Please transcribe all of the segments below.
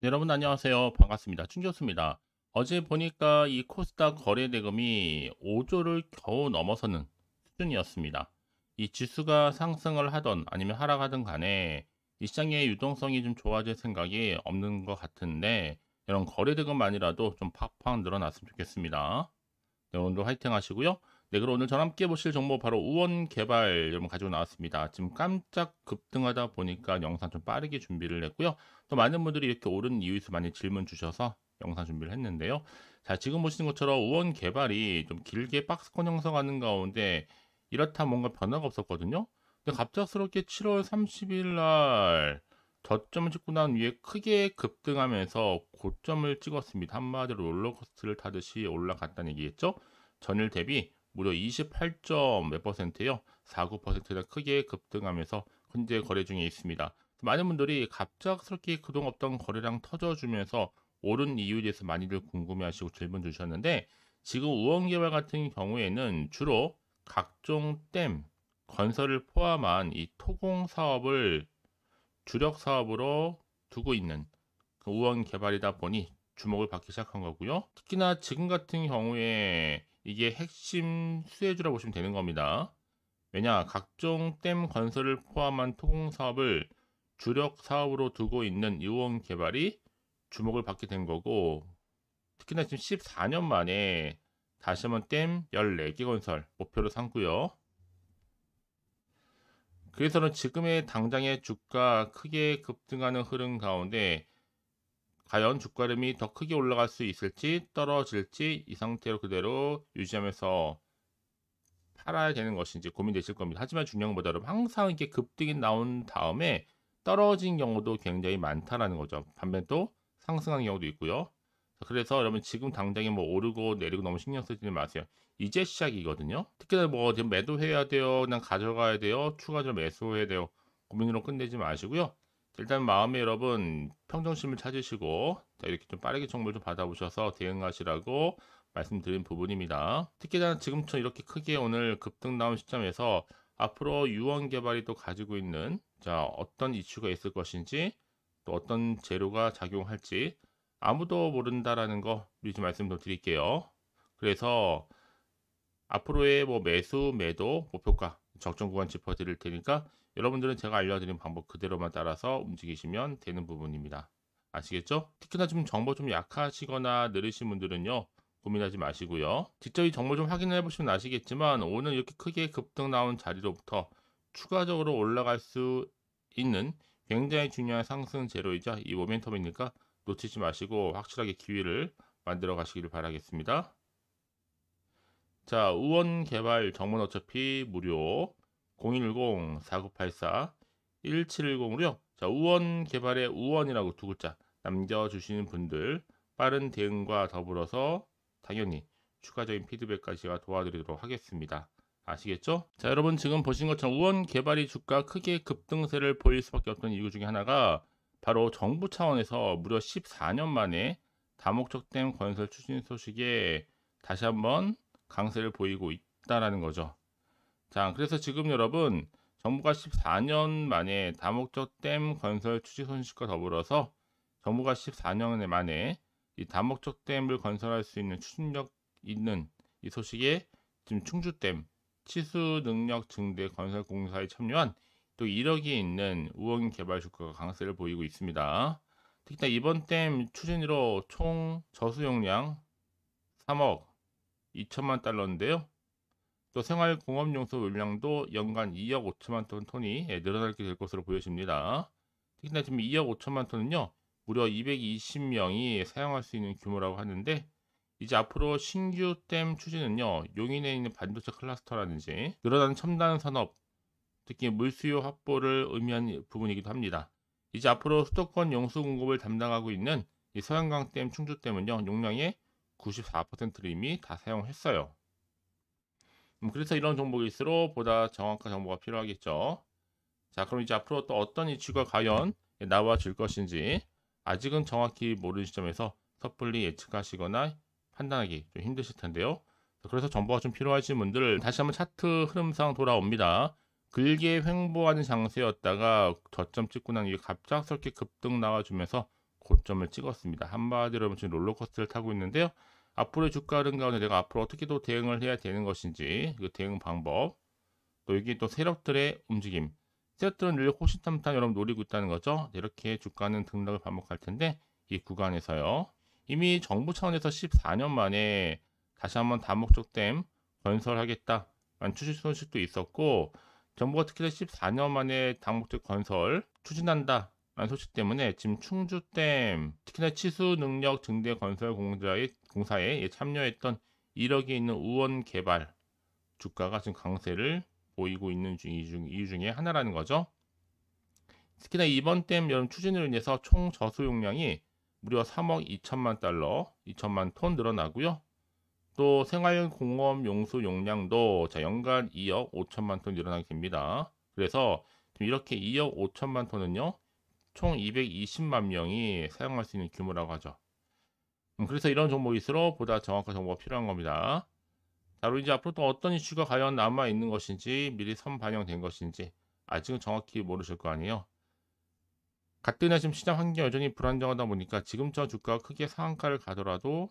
네, 여러분 안녕하세요. 반갑습니다. 충교수입니다. 어제 보니까 이 코스닥 거래 대금이 5조를 겨우 넘어서는 수준이었습니다. 이 지수가 상승을 하던 아니면 하락하든 간에 이 시장의 유동성이 좀 좋아질 생각이 없는 것 같은데 이런 거래 대금만이라도 좀 팍팍 늘어났으면 좋겠습니다. 네, 오늘도 화이팅 하시고요. 네, 그럼 오늘 저랑 함께 보실 정보 바로 우원 개발 여러분 가지고 나왔습니다. 지금 깜짝 급등하다 보니까 영상 좀 빠르게 준비를 했고요. 또 많은 분들이 이렇게 오른 이유에서 많이 질문 주셔서 영상 준비를 했는데요. 자, 지금 보시는 것처럼 우원 개발이 좀 길게 박스권 형성하는 가운데 이렇다 뭔가 변화가 없었거든요. 근데 갑작스럽게 7월 30일 날 저점을 찍고 난 위에 크게 급등하면서 고점을 찍었습니다. 한마디로 롤러코스터를 타듯이 올라갔다는 얘기겠죠. 전일 대비 무려 28점 몇 %요. 49%나 크게 급등하면서 현재 거래 중에 있습니다. 많은 분들이 갑작스럽게 그동안 없던 거래량 터져주면서 오른 이유에 대해서 많이들 궁금해하시고 질문 주셨는데 지금 우원개발 같은 경우에는 주로 각종 댐, 건설을 포함한 이 토공 사업을 주력 사업으로 두고 있는 그 우원 개발이다 보니 주목을 받기 시작한 거고요. 특히나 지금 같은 경우에 이게 핵심 수혜주라 보시면 되는 겁니다. 왜냐, 각종 댐 건설을 포함한 토공 사업을 주력 사업으로 두고 있는 이 우원 개발이 주목을 받게 된 거고, 특히나 지금 14년 만에 다시 한번 댐 14개 건설 목표로 삼고요. 그래서는 지금의 당장의 주가 크게 급등하는 흐름 가운데 과연 주가름이 더 크게 올라갈 수 있을지 떨어질지 이 상태로 그대로 유지하면서 팔아야 되는 것인지 고민되실 겁니다. 하지만 중요한 것보다 여러분 항상 이렇게 급등이 나온 다음에 떨어진 경우도 굉장히 많다라는 거죠. 반면 또 상승하는 경우도 있고요. 그래서 여러분 지금 당장에 뭐 오르고 내리고 너무 신경 쓰지 마세요. 이제 시작이거든요. 특히나 뭐 지금 매도해야 돼요, 그냥 가져가야 돼요, 추가적으로 매수해야 돼요, 고민으로 끝내지 마시고요. 일단 마음에 여러분 평정심을 찾으시고 자, 이렇게 좀 빠르게 정보를 좀 받아보셔서 대응하시라고 말씀드린 부분입니다. 특히나 지금처럼 이렇게 크게 오늘 급등 나온 시점에서 앞으로 유언 개발이 또 가지고 있는 자 어떤 이슈가 있을 것인지 또 어떤 재료가 작용할지 아무도 모른다라는 거 미리 좀 말씀 좀 드릴게요. 그래서 앞으로의 뭐 매수, 매도, 목표가, 적정 구간 짚어 드릴 테니까 여러분들은 제가 알려드린 방법 그대로만 따라서 움직이시면 되는 부분입니다. 아시겠죠? 특히나 좀 정보 좀 약하시거나 느리신 분들은요. 고민하지 마시고요. 직접 이 정보 좀 확인해 보시면 아시겠지만 오늘 이렇게 크게 급등 나온 자리로부터 추가적으로 올라갈 수 있는 굉장히 중요한 상승 재료이자 이 모멘텀이니까 놓치지 마시고 확실하게 기회를 만들어 가시기를 바라겠습니다. 자, 우원 개발 정보는 어차피 무료 010-4984-1710으로요. 자, 우원 개발의 우원이라고 두 글자 남겨주시는 분들 빠른 대응과 더불어서 당연히 추가적인 피드백까지 제가 도와드리도록 하겠습니다. 아시겠죠? 자, 여러분 지금 보신 것처럼 우원 개발이 주가 크게 급등세를 보일 수밖에 없던 이유 중에 하나가 바로 정부 차원에서 무려 14년 만에 다목적 댐 건설 추진 소식에 다시 한번 강세를 보이고 있다라는 거죠. 자, 그래서 지금 여러분 정부가 14년 만에 다목적 댐 건설 추진 소식과 더불어서 정부가 14년 만에 이 다목적 댐을 건설할 수 있는 추진력 있는 이 소식에 지금 충주댐 치수 능력 증대 건설 공사에 참여한 또 1억이 있는 우원 개발 주가가 강세를 보이고 있습니다. 특히나 이번 댐 추진으로 총 저수용량 3억 2천만 달러인데요. 또 생활공업용수 물량도 연간 2억 5천만 톤이 늘어나게 될 것으로 보여집니다. 특히나 지금 2억 5천만 톤은요, 무려 220명이 사용할 수 있는 규모라고 하는데, 이제 앞으로 신규 댐 추진은요, 용인에 있는 반도체 클러스터라든지 늘어나는 첨단 산업, 특히 물수요 확보를 의미한 부분이기도 합니다. 이제 앞으로 수도권 용수 공급을 담당하고 있는 이 서양강 댐, 충주댐은요, 용량의 94%를 이미 다 사용했어요. 그래서 이런 정보일수록 보다 정확한 정보가 필요하겠죠. 자, 그럼 이제 앞으로 또 어떤 이슈가 과연 나와줄 것인지 아직은 정확히 모르는 시점에서 섣불리 예측하시거나 판단하기 좀 힘드실 텐데요. 그래서 정보가 좀 필요하신 분들 다시 한번 차트 흐름상 돌아옵니다. 길게 횡보하는 장세였다가 저점 찍고 난 이게 갑작스럽게 급등 나와주면서 고점을 찍었습니다. 한마디로 지금 롤러코스터를 타고 있는데요. 앞으로의 주가 흐름 가운데 내가 앞으로 어떻게 또 대응을 해야 되는 것인지, 그 대응 방법, 또 여기 또 세력들의 움직임. 세력들은 늘 호시탐탐 여러분 노리고 있다는 거죠. 이렇게 주가는 등락을 반복할 텐데, 이 구간에서요. 이미 정부 차원에서 14년 만에 다시 한번 다목적댐 건설하겠다라는 추진 소식도 있었고, 정부가 특히 14년 만에 다목적 건설 추진한다 라는 소식 때문에 지금 충주댐, 특히나 치수 능력 증대 건설 공사에 참여했던 이력이 있는 우원 개발 주가가 지금 강세를 보이고 있는 이유 중에 하나라는 거죠. 특히나 이번 댐 여름 추진으로 인해서 총 저수 용량이 무려 3억 2천만 달러, 2천만 톤 늘어나고요. 또 생활공업 용수 용량도 연간 2억 5천만 톤 늘어나게 됩니다. 그래서 이렇게 2억 5천만 톤은요, 총 220만 명이 사용할 수 있는 규모라고 하죠. 그래서 이런 정보일수록 보다 정확한 정보가 필요한 겁니다. 자, 그리고 이제 앞으로 또 어떤 이슈가 과연 남아 있는 것인지, 미리 선반영된 것인지 아직은 정확히 모르실 거 아니에요. 가뜩이나 지금 시장 환경이 여전히 불안정하다 보니까 지금처럼 주가가 크게 상한가를 가더라도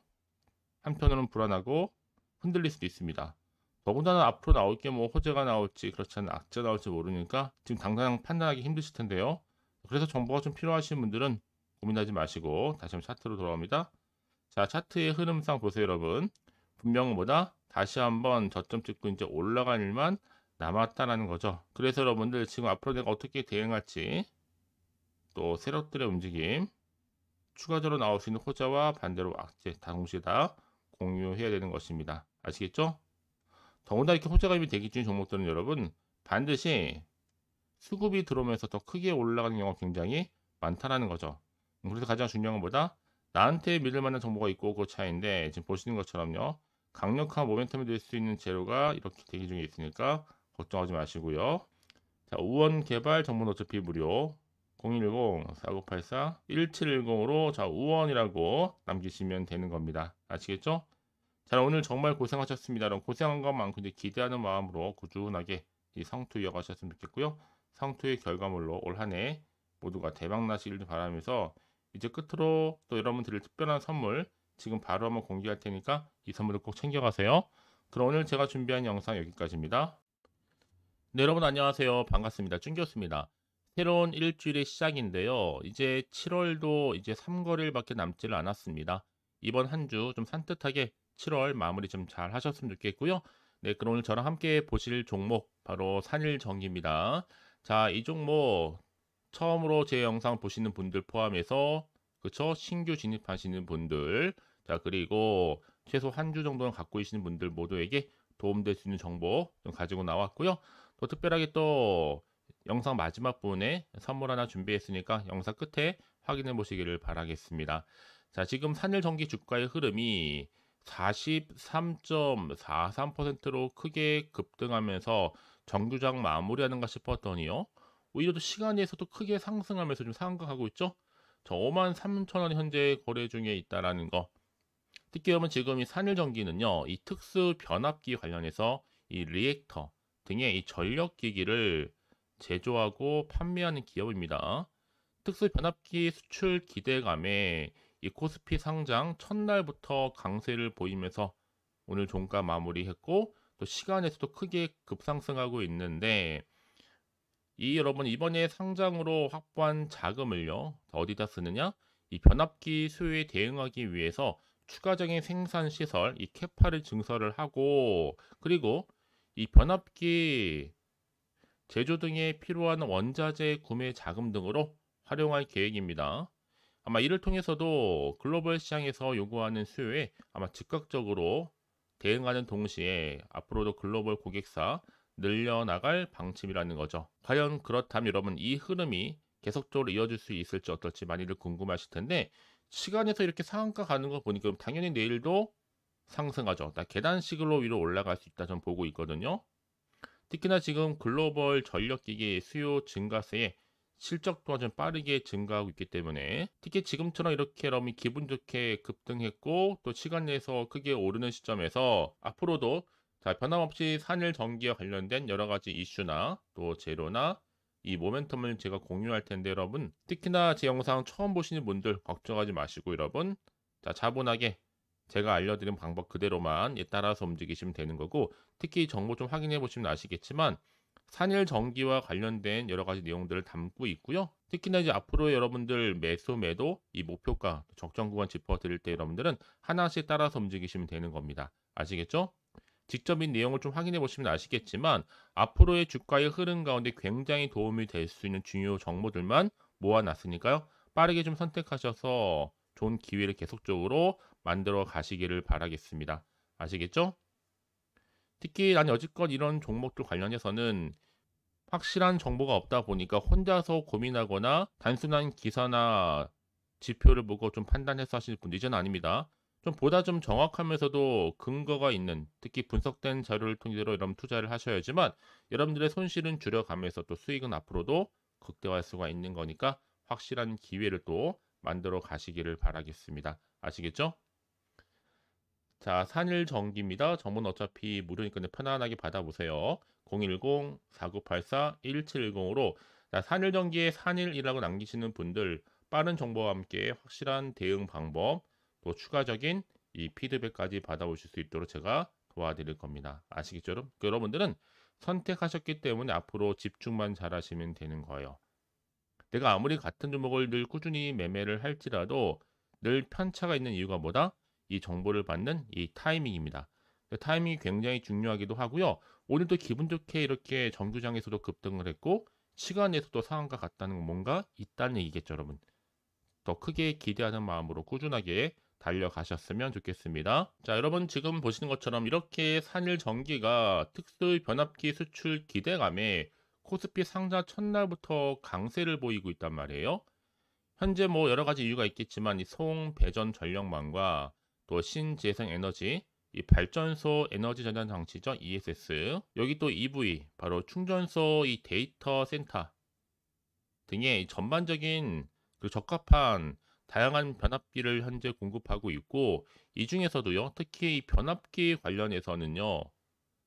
한편으로는 불안하고 흔들릴 수도 있습니다. 더군다나 앞으로 나올 게 뭐 호재가 나올지 그렇지 않은 악재가 나올지 모르니까 지금 당장 판단하기 힘드실 텐데요. 그래서 정보가 좀 필요하신 분들은 고민하지 마시고 다시 한번 차트로 돌아옵니다. 자, 차트의 흐름상 보세요, 여러분. 분명보다 다시 한번 저점 찍고 이제 올라갈 일만 남았다라는 거죠. 그래서 여러분들 지금 앞으로 내가 어떻게 대응할지, 또 세력들의 움직임, 추가적으로 나올 수 있는 호재와 반대로 악재 다 동시에 다 공유해야 되는 것입니다. 아시겠죠? 더군다나 이렇게 호재가 이미 대기 중인 종목들은 여러분 반드시 수급이 들어오면서 더 크게 올라가는 경우가 굉장히 많다라는 거죠. 그래서 가장 중요한 것보다 나한테 믿을 만한 정보가 있고 그 차이인데, 지금 보시는 것처럼요, 강력한 모멘텀이 될 수 있는 재료가 이렇게 대기 중에 있으니까 걱정하지 마시고요. 자, 우원 개발 정보는 어차피 무료. 010-4984-1710으로 자, 우원이라고 남기시면 되는 겁니다. 아시겠죠? 자, 오늘 정말 고생하셨습니다. 그럼 고생한 것만큼 이제 기대하는 마음으로 꾸준하게 이 성투 이어가셨으면 좋겠고요. 성투의 결과물로 올 한 해 모두가 대박 나시길 바라면서, 이제 끝으로 또 여러분 드릴 특별한 선물 지금 바로 한번 공개할 테니까 이 선물을 꼭 챙겨가세요. 그럼 오늘 제가 준비한 영상 여기까지입니다. 네, 여러분 안녕하세요. 반갑습니다. 쭝교수입니다. 새로운 일주일의 시작인데요. 이제 7월도 이제 3거래일밖에 남지를 않았습니다. 이번 한 주 좀 산뜻하게 7월 마무리 좀 잘 하셨으면 좋겠고요. 네, 그럼 오늘 저랑 함께 보실 종목 바로 산일전기입니다. 자, 이 종목 처음으로 제 영상 보시는 분들 포함해서, 그쵸? 신규 진입하시는 분들, 자, 그리고 최소 한 주 정도는 갖고 계시는 분들 모두에게 도움될 수 있는 정보 좀 가지고 나왔고요. 또 특별하게 또 영상 마지막 부분에 선물 하나 준비했으니까 영상 끝에 확인해 보시기를 바라겠습니다. 자, 지금 산일전기 주가의 흐름이 43.43%로 크게 급등하면서 정규장 마무리하는가 싶었더니요, 오히려 또 시간에서도 크게 상승하면서 좀 상승하고 있죠. 저 53,000원 현재 거래 중에 있다라는 거. 특히 여러분 지금 이 산일전기는요, 이 특수 변압기 관련해서 이 리액터 등의 이 전력기기를 제조하고 판매하는 기업입니다. 특수 변압기 수출 기대감에 이 코스피 상장 첫날부터 강세를 보이면서 오늘 종가 마무리했고, 또 시간에서도 크게 급상승하고 있는데, 이 여러분 이번에 상장으로 확보한 자금을요 어디다 쓰느냐, 이 변압기 수요에 대응하기 위해서 추가적인 생산 시설 이 캐파를 증설을 하고, 그리고 이 변압기 제조 등에 필요한 원자재 구매 자금 등으로 활용할 계획입니다. 아마 이를 통해서도 글로벌 시장에서 요구하는 수요에 아마 즉각적으로 대응하는 동시에 앞으로도 글로벌 고객사 늘려나갈 방침이라는 거죠. 과연 그렇다면 여러분 이 흐름이 계속적으로 이어질 수 있을지 어떨지 많이들 궁금하실 텐데, 시간에서 이렇게 상한가 가는 거 보니까 당연히 내일도 상승하죠. 계단식으로 위로 올라갈 수 있다 전 보고 있거든요. 특히나 지금 글로벌 전력기기 수요 증가세에 실적도 좀 빠르게 증가하고 있기 때문에, 특히 지금처럼 이렇게 여러분이 기분 좋게 급등했고 또 시간 내에서 크게 오르는 시점에서 앞으로도 자, 변함없이 산일전기와 관련된 여러 가지 이슈나 또 재료나 이 모멘텀을 제가 공유할 텐데 여러분, 특히나 제 영상 처음 보시는 분들 걱정하지 마시고 여러분, 자, 차분하게 제가 알려드린 방법 그대로만 따라서 움직이시면 되는 거고, 특히 정보 좀 확인해 보시면 아시겠지만 산일 전기와 관련된 여러 가지 내용들을 담고 있고요. 특히나 이제 앞으로 여러분들 매수 매도 이 목표가 적정 구간 짚어 드릴 때 여러분들은 하나씩 따라서 움직이시면 되는 겁니다. 아시겠죠? 직접 이 내용을 좀 확인해 보시면 아시겠지만 앞으로의 주가의 흐름 가운데 굉장히 도움이 될 수 있는 중요 정보들만 모아놨으니까요. 빠르게 좀 선택하셔서 좋은 기회를 계속적으로 만들어 가시기를 바라겠습니다. 아시겠죠? 특히 난 여지껏 이런 종목들 관련해서는 확실한 정보가 없다 보니까 혼자서 고민하거나 단순한 기사나 지표를 보고 좀 판단해서 하시는 분들 이제는 아닙니다. 좀 보다 좀 정확하면서도 근거가 있는, 특히 분석된 자료를 통째로 여러분 투자를 하셔야지만 여러분들의 손실은 줄여가면서 또 수익은 앞으로도 극대화할 수가 있는 거니까 확실한 기회를 또 만들어 가시기를 바라겠습니다. 아시겠죠? 자, 산일전기입니다. 정보는 어차피 무료니까 편안하게 받아보세요. 010-4984-1710으로 산일전기에 산일이라고 남기시는 분들 빠른 정보와 함께 확실한 대응 방법 또 추가적인 이 피드백까지 받아보실 수 있도록 제가 도와드릴 겁니다. 아시겠죠? 여러분들은 선택하셨기 때문에 앞으로 집중만 잘하시면 되는 거예요. 내가 아무리 같은 종목을 늘 꾸준히 매매를 할지라도 늘 편차가 있는 이유가 뭐다? 이 정보를 받는 이 타이밍입니다. 타이밍이 굉장히 중요하기도 하고요. 오늘도 기분 좋게 이렇게 정규장에서도 급등을 했고 시간에서도 상한가 같다는 건 뭔가 있다는 얘기겠죠, 여러분. 더 크게 기대하는 마음으로 꾸준하게 달려가셨으면 좋겠습니다. 자, 여러분 지금 보시는 것처럼 이렇게 산일 전기가 특수 변압기 수출 기대감에 코스피 상자 첫날부터 강세를 보이고 있단 말이에요. 현재 뭐 여러 가지 이유가 있겠지만 이 송 배전 전력망과 또 신재생 에너지, 이 발전소 에너지 전환 장치죠, ESS. 여기 또 EV, 바로 충전소 이 데이터 센터 등의 전반적인 그 적합한 다양한 변압기를 현재 공급하고 있고, 이 중에서도요, 특히 이 변압기 관련해서는요,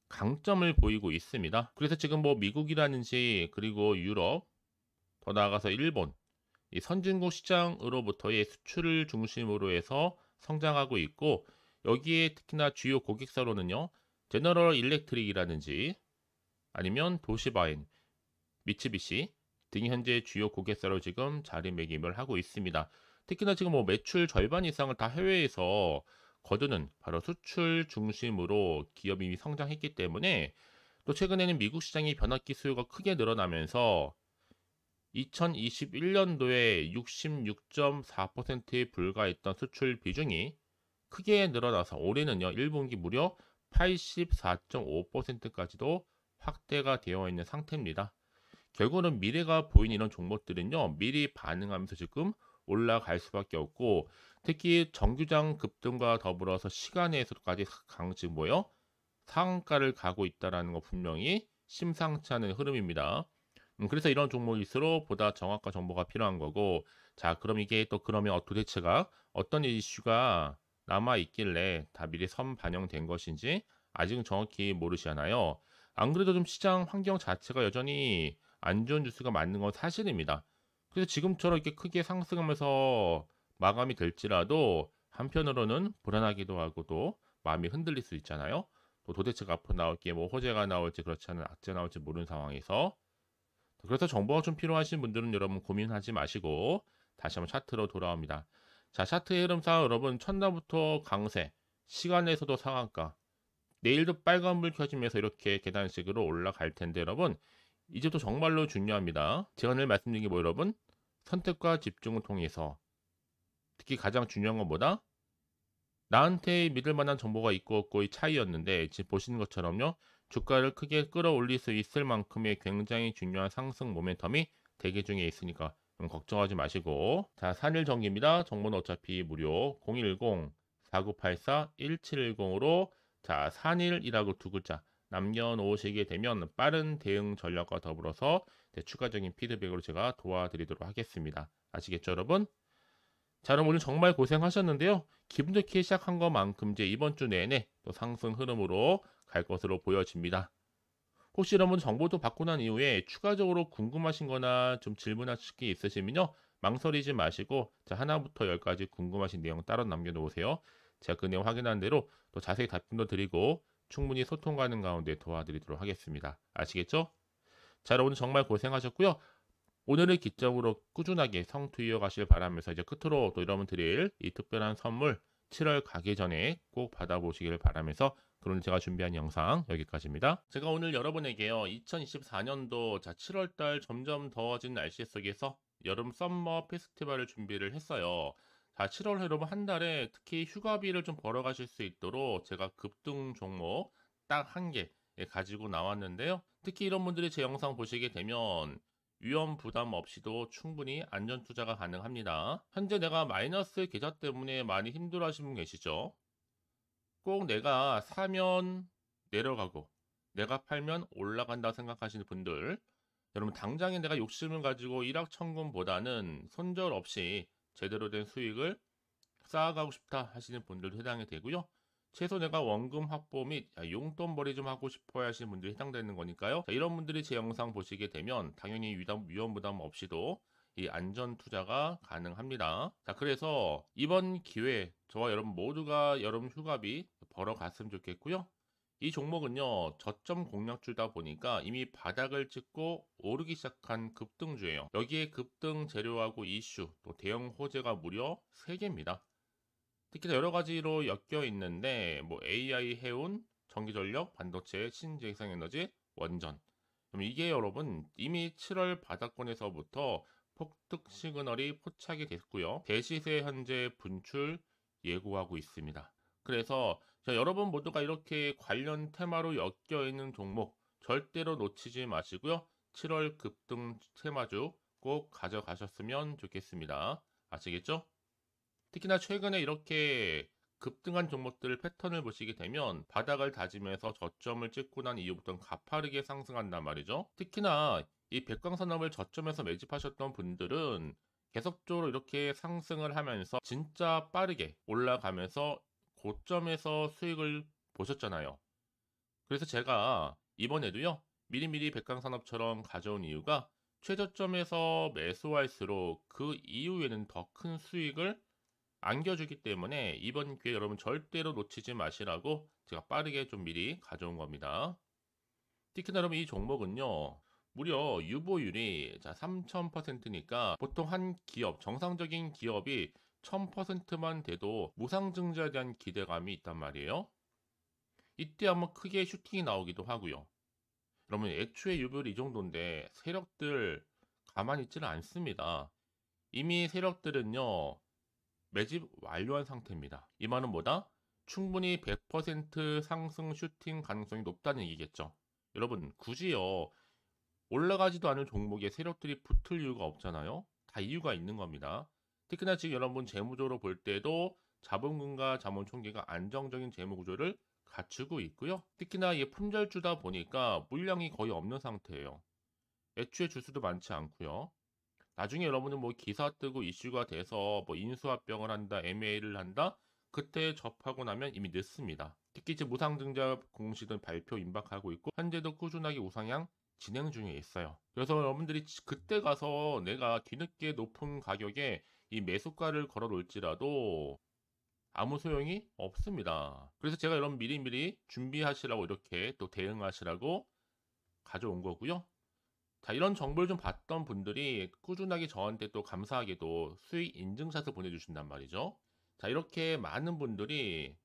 강점을 보이고 있습니다. 그래서 지금 뭐 미국이라든지 그리고 유럽, 더 나아가서 일본, 이 선진국 시장으로부터의 수출을 중심으로 해서 성장하고 있고, 여기에 특히나 주요 고객사로는요, 제너럴 일렉트릭이라든지 아니면 도시바엔, 미츠비시 등이 현재 주요 고객사로 지금 자리매김을 하고 있습니다. 특히나 지금 뭐 매출 절반 이상을 다 해외에서 거두는 바로 수출 중심으로 기업이 성장했기 때문에, 또 최근에는 미국 시장이 변압기 수요가 크게 늘어나면서 2021년도에 66.4%에 불과했던 수출 비중이 크게 늘어나서 올해는요, 1분기 무려 84.5%까지도 확대가 되어 있는 상태입니다. 결국은 미래가 보이는 이런 종목들은요, 미리 반응하면서 지금 올라갈 수밖에 없고, 특히 정규장 급등과 더불어서 시간에서까지 지금 뭐요? 상한가를 가고 있다는 거 분명히 심상치 않은 흐름입니다. 그래서 이런 종목일수록 보다 정확한 정보가 필요한 거고, 자, 그럼 이게 또 그러면 도대체가 어떤 이슈가 남아 있길래 다 미리 선반영된 것인지 아직은 정확히 모르시잖아요. 안 그래도 좀 시장 환경 자체가 여전히 안 좋은 뉴스가 맞는 건 사실입니다. 그래서 지금처럼 이렇게 크게 상승하면서 마감이 될지라도 한편으로는 불안하기도 하고 또 마음이 흔들릴 수 있잖아요. 또 도대체가 앞으로 나올 게 뭐 호재가 나올지 그렇지 않은 악재 나올지 모르는 상황에서, 그래서 정보가 좀 필요하신 분들은 여러분 고민하지 마시고 다시 한번 차트로 돌아옵니다. 자, 차트의 흐름상 여러분 첫날부터 강세, 시간에서도 상한가, 내일도 빨간불 켜지면서 이렇게 계단식으로 올라갈 텐데 여러분, 이제부터 정말로 중요합니다. 제가 늘 말씀드린 게 뭐 여러분, 선택과 집중을 통해서 특히 가장 중요한 건 뭐다? 나한테 믿을 만한 정보가 있고 없고의 차이였는데 지금 보시는 것처럼요, 주가를 크게 끌어올릴 수 있을 만큼의 굉장히 중요한 상승 모멘텀이 대기 중에 있으니까 걱정하지 마시고, 자, 산일전기입니다. 정보는 어차피 무료. 010-4984-1710으로 자, 산일이라고 두 글자 남겨놓으시게 되면 빠른 대응 전략과 더불어서 추가적인 피드백으로 제가 도와드리도록 하겠습니다. 아시겠죠, 여러분? 자, 그럼 오늘 정말 고생하셨는데요. 기분 좋게 시작한 것만큼 이제 이번 주 내내 또 상승 흐름으로 갈 것으로 보여집니다. 혹시 여러분 정보도 받고 난 이후에 추가적으로 궁금하신 거나 좀 질문하실 게 있으시면요. 망설이지 마시고 자, 하나부터 열까지 궁금하신 내용 따로 남겨 놓으세요. 제가 그 내용 확인한 대로 또 자세히 답변도 드리고 충분히 소통 가능 가운데 도와드리도록 하겠습니다. 아시겠죠? 자, 오늘 정말 고생하셨고요. 오늘을 기점으로 꾸준하게 성투 이어가길 바라면서 이제 끝으로 또 여러분 드릴 이 특별한 선물 7월 가기 전에 꼭 받아보시길 바라면서 그럼 제가 준비한 영상 여기까지입니다. 제가 오늘 여러분에게요. 2024년도 자 7월 달 점점 더워진 날씨 속에서 여름 썸머 페스티벌을 준비를 했어요. 자 7월 여러분 한 달에 특히 휴가비를 좀 벌어가실 수 있도록 제가 급등 종목 딱 한 개 가지고 나왔는데요. 특히 이런 분들이 제 영상 보시게 되면 위험 부담 없이도 충분히 안전 투자가 가능합니다. 현재 내가 마이너스 계좌 때문에 많이 힘들어 하시는 분 계시죠? 꼭 내가 사면 내려가고 내가 팔면 올라간다 생각하시는 분들, 여러분 당장에 내가 욕심을 가지고 일확천금보다는 손절 없이 제대로 된 수익을 쌓아가고 싶다 하시는 분들도 해당이 되고요. 최소 내가 원금 확보 및 용돈벌이 좀 하고 싶어 하시는 분들이 해당되는 거니까요. 자, 이런 분들이 제 영상 보시게 되면 당연히 위험 부담 없이도 이 안전 투자가 가능합니다. 자, 그래서 이번 기회에 저와 여러분 모두가 여름 휴가비 벌어갔으면 좋겠고요. 이 종목은요, 저점 공략주다 보니까 이미 바닥을 찍고 오르기 시작한 급등주예요. 여기에 급등 재료하고 이슈, 또 대형 호재가 무려 3개입니다. 특히나 여러 가지로 엮여 있는데 뭐 AI, 해운, 전기전력, 반도체, 신재생에너지, 원전. 그럼 이게 여러분 이미 7월 바닥권에서부터 폭등 시그널이 포착이 됐고요. 대시세 현재 분출 예고하고 있습니다. 그래서 여러분 모두가 이렇게 관련 테마로 엮여 있는 종목 절대로 놓치지 마시고요. 7월 급등 테마주 꼭 가져가셨으면 좋겠습니다. 아시겠죠? 특히나 최근에 이렇게 급등한 종목들 패턴을 보시게 되면 바닥을 다지면서 저점을 찍고 난 이후부터는 가파르게 상승한단 말이죠. 특히나 이 백광산업을 저점에서 매집하셨던 분들은 계속적으로 이렇게 상승을 하면서 진짜 빠르게 올라가면서 고점에서 수익을 보셨잖아요. 그래서 제가 이번에도요, 미리미리 백광산업처럼 가져온 이유가 최저점에서 매수할수록 그 이후에는 더 큰 수익을 안겨주기 때문에 이번 기회 여러분 절대로 놓치지 마시라고 제가 빠르게 좀 미리 가져온 겁니다. 특히나 여러분 이 종목은요. 무려 유보율이 자 3000%니까 보통 한 기업, 정상적인 기업이 1000%만 돼도 무상증자에 대한 기대감이 있단 말이에요. 이때 한번 크게 슈팅이 나오기도 하고요. 여러분 애초에 유보율이 이 정도인데 세력들 가만히 있지는 않습니다. 이미 세력들은요. 매집 완료한 상태입니다. 이 말은 뭐다? 충분히 100% 상승 슈팅 가능성이 높다는 얘기겠죠. 여러분 굳이요 올라가지도 않은 종목에 세력들이 붙을 이유가 없잖아요. 다 이유가 있는 겁니다. 특히나 지금 여러분 재무적으로 볼 때도 자본금과 자본총계가 안정적인 재무 구조를 갖추고 있고요. 특히나 이게 품절주다 보니까 물량이 거의 없는 상태예요. 애초에 주수도 많지 않고요. 나중에 여러분은 뭐 기사 뜨고 이슈가 돼서 뭐 인수합병을 한다, M&A를 한다, 그때 접하고 나면 이미 늦습니다. 특히 이제 무상증자 공시는 발표 임박하고 있고 현재도 꾸준하게 우상향 진행 중에 있어요. 그래서 여러분들이 그때 가서 내가 뒤늦게 높은 가격에 이 매수가를 걸어 놓을지라도 아무 소용이 없습니다. 그래서 제가 여러분 미리미리 준비하시라고 이렇게 또 대응하시라고 가져온 거고요. 자, 이런 정보를 좀 봤던 분들이 꾸준하게 저한테 또 감사하게도 수익 인증샷을 보내주신단 말이죠. 자, 이렇게 많은 분들이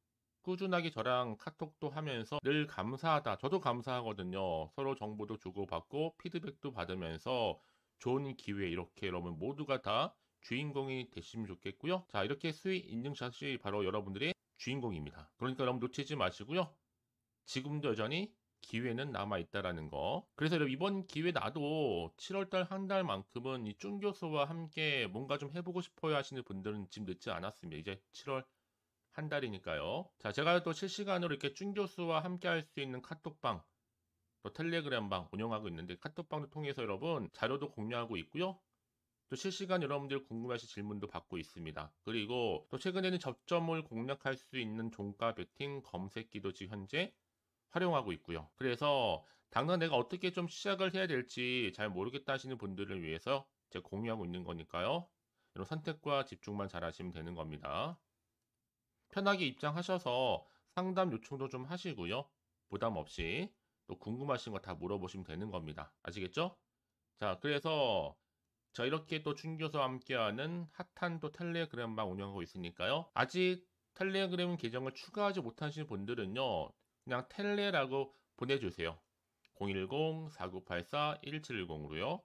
꾸준하게 저랑 카톡도 하면서 늘 감사하다. 저도 감사하거든요. 서로 정보도 주고받고 피드백도 받으면서 좋은 기회 이렇게 여러분 모두가 다 주인공이 되시면 좋겠고요. 자, 이렇게 수익 인증샷이 바로 여러분들의 주인공입니다. 그러니까 여러분 놓치지 마시고요. 지금도 여전히 기회는 남아 있다라는 거. 그래서 여러분 이번 기회 나도 7월달 한 달만큼은 이 준 교수와 함께 뭔가 좀 해보고 싶어요 하시는 분들은 지금 늦지 않았습니다. 이제 7월 한 달이니까요. 자, 제가 또 실시간으로 이렇게 준 교수와 함께 할 수 있는 카톡방, 또 텔레그램방 운영하고 있는데 카톡방을 통해서 여러분 자료도 공유하고 있고요. 또 실시간 여러분들 궁금하신 질문도 받고 있습니다. 그리고 또 최근에는 저점을 공략할 수 있는 종가 베팅 검색기도 지금 현재 활용하고 있고요. 그래서 당장 내가 어떻게 좀 시작을 해야 될지 잘 모르겠다 하시는 분들을 위해서 제가 공유하고 있는 거니까요. 이런 선택과 집중만 잘 하시면 되는 겁니다. 편하게 입장하셔서 상담 요청도 좀 하시고요. 부담 없이 또 궁금하신 거 다 물어보시면 되는 겁니다. 아시겠죠? 자, 그래서 자, 이렇게 또 준교수와 함께하는 핫한 또 텔레그램방 운영하고 있으니까요. 아직 텔레그램 계정을 추가하지 못하신 분들은요. 그냥 텔레라고 보내주세요. 010-4984-1710으로요.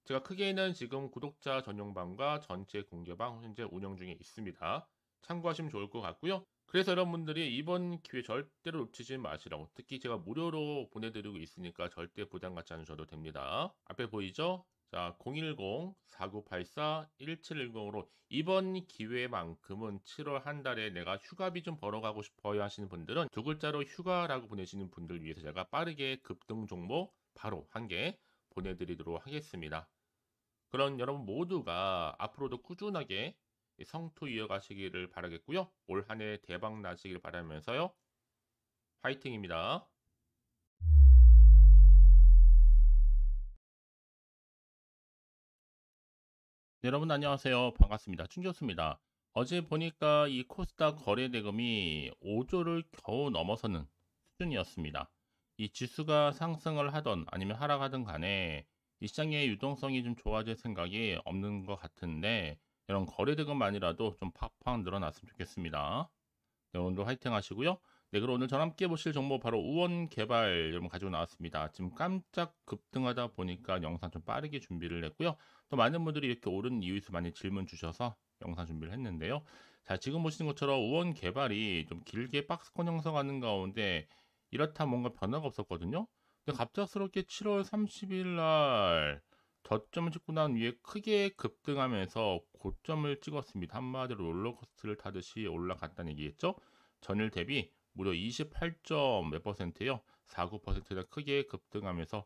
제가 크게는 지금 구독자 전용방과 전체 공개방 현재 운영 중에 있습니다. 참고하시면 좋을 것 같고요. 그래서 여러분들이 이번 기회 절대로 놓치지 마시라고, 특히 제가 무료로 보내드리고 있으니까 절대 부담 갖지 않으셔도 됩니다. 앞에 보이죠? 자, 010-4984-1710으로 이번 기회만큼은 7월 한 달에 내가 휴가비 좀 벌어가고 싶어요 하시는 분들은 두 글자로 휴가라고 보내시는 분들 위해서 제가 빠르게 급등 종목 바로 한 개 보내드리도록 하겠습니다. 그런 여러분 모두가 앞으로도 꾸준하게 성투 이어가시기를 바라겠고요. 올 한 해 대박 나시길 바라면서요. 화이팅입니다. 네, 여러분 안녕하세요. 반갑습니다. 충교수입니다. 어제 보니까 이 코스닥 거래 대금이 5조를 겨우 넘어서는 수준이었습니다. 이 지수가 상승을 하던 아니면 하락하든 간에 이 시장의 유동성이 좀 좋아질 생각이 없는 것 같은데 이런 거래 대금만이라도 좀 팍팍 늘어났으면 좋겠습니다. 네, 오늘도 화이팅 하시고요. 네, 그럼 오늘 저랑 함께 보실 정보 바로 우원 개발 여러분 가지고 나왔습니다. 지금 깜짝 급등하다 보니까 영상 좀 빠르게 준비를 했고요. 또 많은 분들이 이렇게 오른 이유에서 많이 질문 주셔서 영상 준비를 했는데요. 자, 지금 보시는 것처럼 우원 개발이 좀 길게 박스권 형성하는 가운데 이렇다 뭔가 변화가 없었거든요. 근데 갑작스럽게 7월 30일 날 저점을 찍고 난 위에 크게 급등하면서 고점을 찍었습니다. 한마디로 롤러코스터를 타듯이 올라갔다는 얘기겠죠. 전일 대비 무려 28점 몇 퍼센트요? 49%나 크게 급등하면서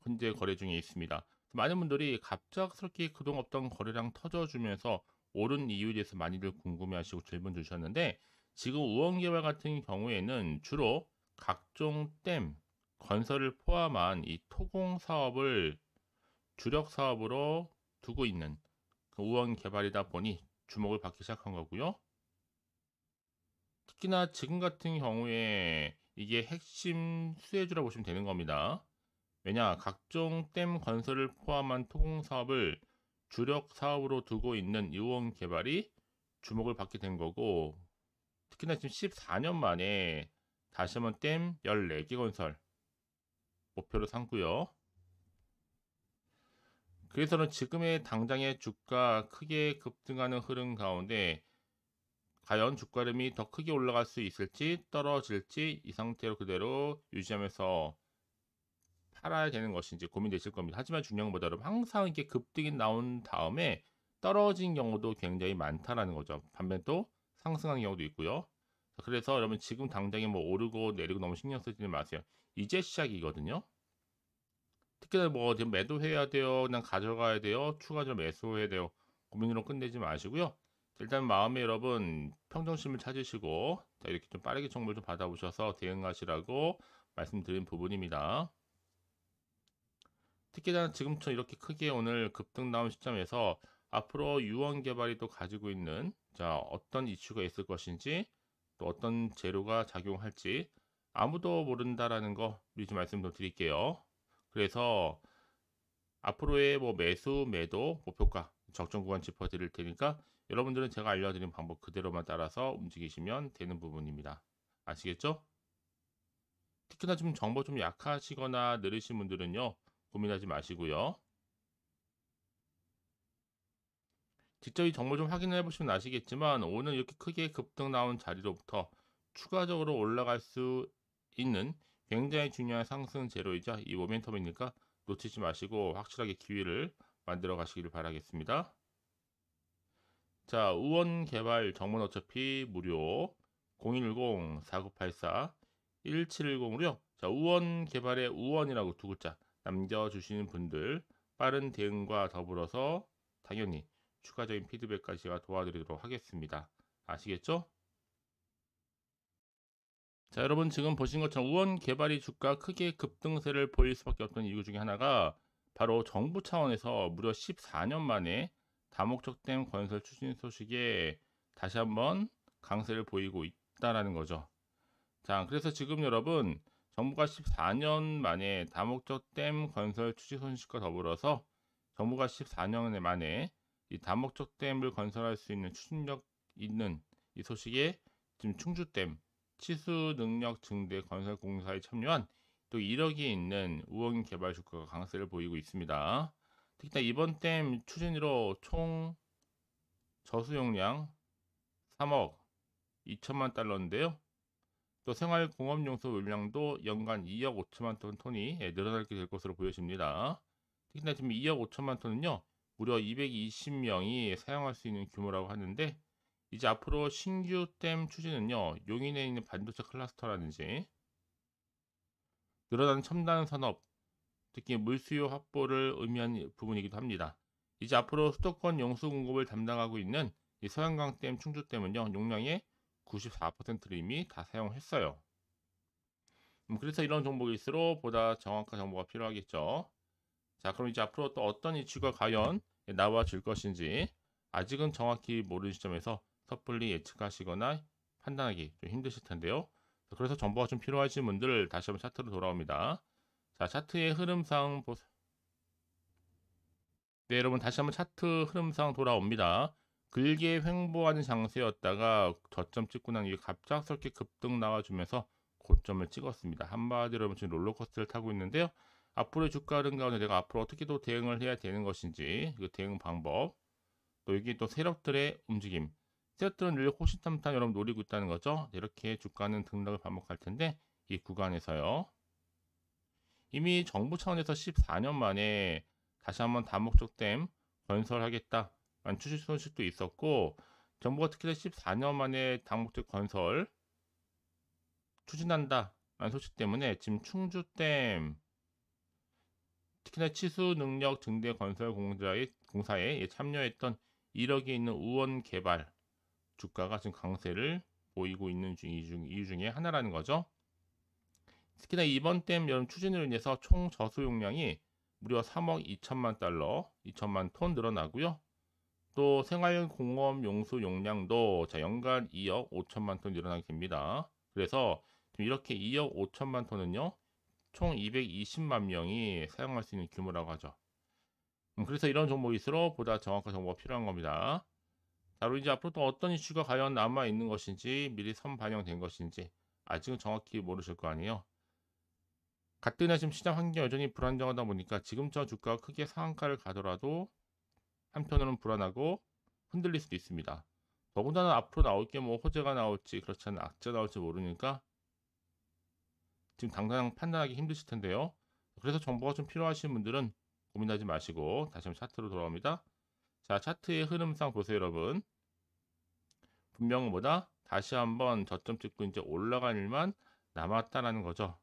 현재 거래 중에 있습니다. 많은 분들이 갑작스럽게 그동안 없던 거래량 터져주면서 오른 이유에 대해서 많이들 궁금해하시고 질문 주셨는데 지금 우원개발 같은 경우에는 주로 각종 댐, 건설을 포함한 이 토공 사업을 주력 사업으로 두고 있는 그 우원 개발이다 보니 주목을 받기 시작한 거고요. 특히나 지금 같은 경우에 이게 핵심 수혜주라 보시면 되는 겁니다. 왜냐, 각종 댐 건설을 포함한 토공 사업을 주력 사업으로 두고 있는 우원 개발이 주목을 받게 된 거고, 특히나 지금 14년 만에 다시 한번 댐 14개 건설 목표로 삼고요. 그래서는 지금의 당장의 주가 크게 급등하는 흐름 가운데 과연 주가름이 더 크게 올라갈 수 있을지 떨어질지 이 상태로 그대로 유지하면서 팔아야 되는 것인지 고민되실 겁니다. 하지만 중요한 것보다 여러분 항상 이렇게 급등이 나온 다음에 떨어진 경우도 굉장히 많다라는 거죠. 반면 또 상승하는 경우도 있고요. 그래서 여러분 지금 당장에 뭐 오르고 내리고 너무 신경 쓰지 마세요. 이제 시작이거든요. 특히나 뭐 지금 매도해야 돼요, 그냥 가져가야 돼요, 추가적으로 매수해야 돼요, 고민으로 끝내지 마시고요. 일단 마음에 여러분 평정심을 찾으시고 자, 이렇게 좀 빠르게 정보를 좀 받아보셔서 대응하시라고 말씀드린 부분입니다. 특히나 지금처럼 이렇게 크게 오늘 급등 나온 시점에서 앞으로 유언 개발이 또 가지고 있는 자 어떤 이슈가 있을 것인지 또 어떤 재료가 작용할지 아무도 모른다라는 거 미리 좀 말씀도 드릴게요. 그래서 앞으로의 뭐 매수, 매도, 목표가, 적정 구간 짚어드릴 테니까 여러분들은 제가 알려드린 방법 그대로만 따라서 움직이시면 되는 부분입니다. 아시겠죠? 특히나 좀 정보 좀 약하시거나 느리신 분들은요, 고민하지 마시고요. 직접 이 정보 좀 확인해 보시면 아시겠지만 오늘 이렇게 크게 급등 나온 자리로부터 추가적으로 올라갈 수 있는 굉장히 중요한 상승 재료이자 이 모멘텀이니까 놓치지 마시고 확실하게 기회를 만들어 가시기를 바라겠습니다. 자, 우원 개발 정보는 어차피 무료 010-4984-1710으로요. 자, 우원 개발의 우원이라고 두 글자 남겨주시는 분들 빠른 대응과 더불어서 당연히 추가적인 피드백까지 제가 도와드리도록 하겠습니다. 아시겠죠? 자, 여러분 지금 보신 것처럼 우원 개발이 주가 크게 급등세를 보일 수밖에 없던 이유 중에 하나가 바로 정부 차원에서 무려 14년 만에 다목적 댐 건설 추진 소식에 다시 한번 강세를 보이고 있다라는 거죠. 자, 그래서 지금 여러분 정부가 14년 만에 다목적 댐 건설 추진 소식과 더불어서 정부가 14년 만에 이 다목적 댐을 건설할 수 있는 추진력 있는 이 소식에 지금 충주댐 치수 능력 증대 건설 공사에 참여한 또 1억이 있는 우원 개발 주가가 강세를 보이고 있습니다. 특히나 이번 댐 추진으로 총 저수용량 3억 2천만 달러인데요. 또 생활공업용수 물량도 연간 2억 5천만 톤이 늘어나게 될 것으로 보여집니다. 특히나 지금 2억 5천만 톤은요, 무려 220명이 사용할 수 있는 규모라고 하는데, 이제 앞으로 신규 댐 추진은요, 용인에 있는 반도체 클러스터라든지 늘어나는 첨단 산업, 특히 물수요 확보를 의미하는 부분이기도 합니다. 이제 앞으로 수도권 용수 공급을 담당하고 있는 이 서양강 댐, 충주댐은요, 용량의 94%를 이미 다 사용했어요. 그래서 이런 정보일수록 보다 정확한 정보가 필요하겠죠. 자, 그럼 이제 앞으로 또 어떤 이슈가 과연 나와질 것인지 아직은 정확히 모르는 시점에서 섣불리 예측하시거나 판단하기 좀 힘드실 텐데요. 그래서 정보가 좀 필요하신 분들 다시 한번 차트로 돌아옵니다. 자, 차트의 흐름상 보세요. 네, 여러분 다시 한번 차트 흐름상 돌아옵니다. 길게 횡보하는 장세였다가 저점 찍고 난 이게 갑작스럽게 급등 나와주면서 고점을 찍었습니다. 한마디로 여러분 지금 롤러코스터를 타고 있는데요. 앞으로의 주가 흐름 가운데 내가 앞으로 어떻게 또 대응을 해야 되는 것인지 그 대응 방법, 또 여기 또 세력들의 움직임, 세력들은 늘 호시탐탐 여러분 노리고 있다는 거죠. 이렇게 주가는 등락을 반복할 텐데 이 구간에서요. 이미 정부 차원에서 14년 만에 다시 한번 다목적 댐 건설하겠다라는 추진 소식도 있었고, 정부가 특히 14년 만에 다목적 건설 추진한다라는 소식 때문에 지금 충주댐 특히나 치수 능력 증대 건설 공사에 참여했던 1억이 있는 우원 개발 주가가 지금 강세를 보이고 있는 이유 중에 하나라는 거죠. 특히나 이번 댐 여름 추진으로 인해서 총 저수용량이 무려 3억 2천만 달러, 2천만 톤 늘어나고요. 또 생활공업 용수 용량도 연간 2억 5천만 톤 늘어나게 됩니다. 그래서 이렇게 2억 5천만 톤은요, 총 220만 명이 사용할 수 있는 규모라고 하죠. 그래서 이런 정보일수록 보다 정확한 정보가 필요한 겁니다. 자, 그리고 이제 앞으로 또 어떤 이슈가 과연 남아 있는 것인지 미리 선반영된 것인지 아직은 정확히 모르실 거 아니에요. 가뜩이나 지금 시장 환경이 여전히 불안정하다 보니까 지금처럼 주가가 크게 상한가를 가더라도 한편으로는 불안하고 흔들릴 수도 있습니다. 더군다나 앞으로 나올 게 뭐 호재가 나올지 그렇지 않은 악재가 나올지 모르니까 지금 당장 판단하기 힘드실 텐데요. 그래서 정보가 좀 필요하신 분들은 고민하지 마시고 다시 한번 차트로 돌아옵니다. 자, 차트의 흐름상 보세요, 여러분. 분명보다 다시 한번 저점 찍고 이제 올라갈 일만 남았다라는 거죠.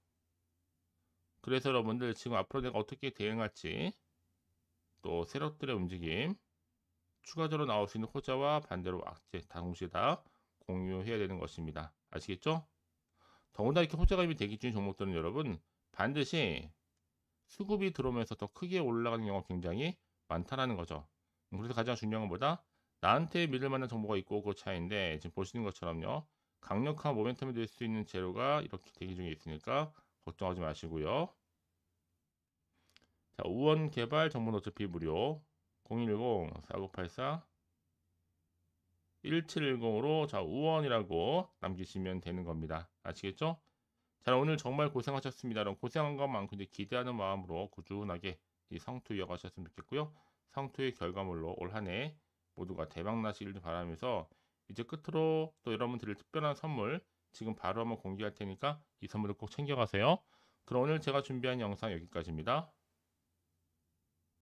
그래서 여러분들 지금 앞으로 내가 어떻게 대응할지, 또 세력들의 움직임, 추가적으로 나올 수 있는 호재와 반대로 악재 동시에 다 공유해야 되는 것입니다. 아시겠죠? 더군다나 이렇게 호재가 이미 대기 중인 종목들은 여러분 반드시 수급이 들어오면서 더 크게 올라가는 경우가 굉장히 많다라는 거죠. 그래서 가장 중요한 것보다 나한테 믿을 만한 정보가 있고 그 차이인데, 지금 보시는 것처럼요, 강력한 모멘텀이 될 수 있는 재료가 이렇게 대기 중에 있으니까 걱정하지 마시고요. 자, 우원 개발 정보는 어차피 무료. 010-4984 1710으로 자, 우원이라고 남기시면 되는 겁니다. 아시겠죠? 자, 오늘 정말 고생하셨습니다. 그럼 고생한 것만큼 이제 기대하는 마음으로 꾸준하게 이 성투 이어가셨으면 좋겠고요. 성투의 결과물로 올 한 해 모두가 대박 나시길 바라면서 이제 끝으로 또 여러분들을 특별한 선물 지금 바로 한번 공개할 테니까 이 선물을 꼭 챙겨가세요. 그럼 오늘 제가 준비한 영상 여기까지입니다.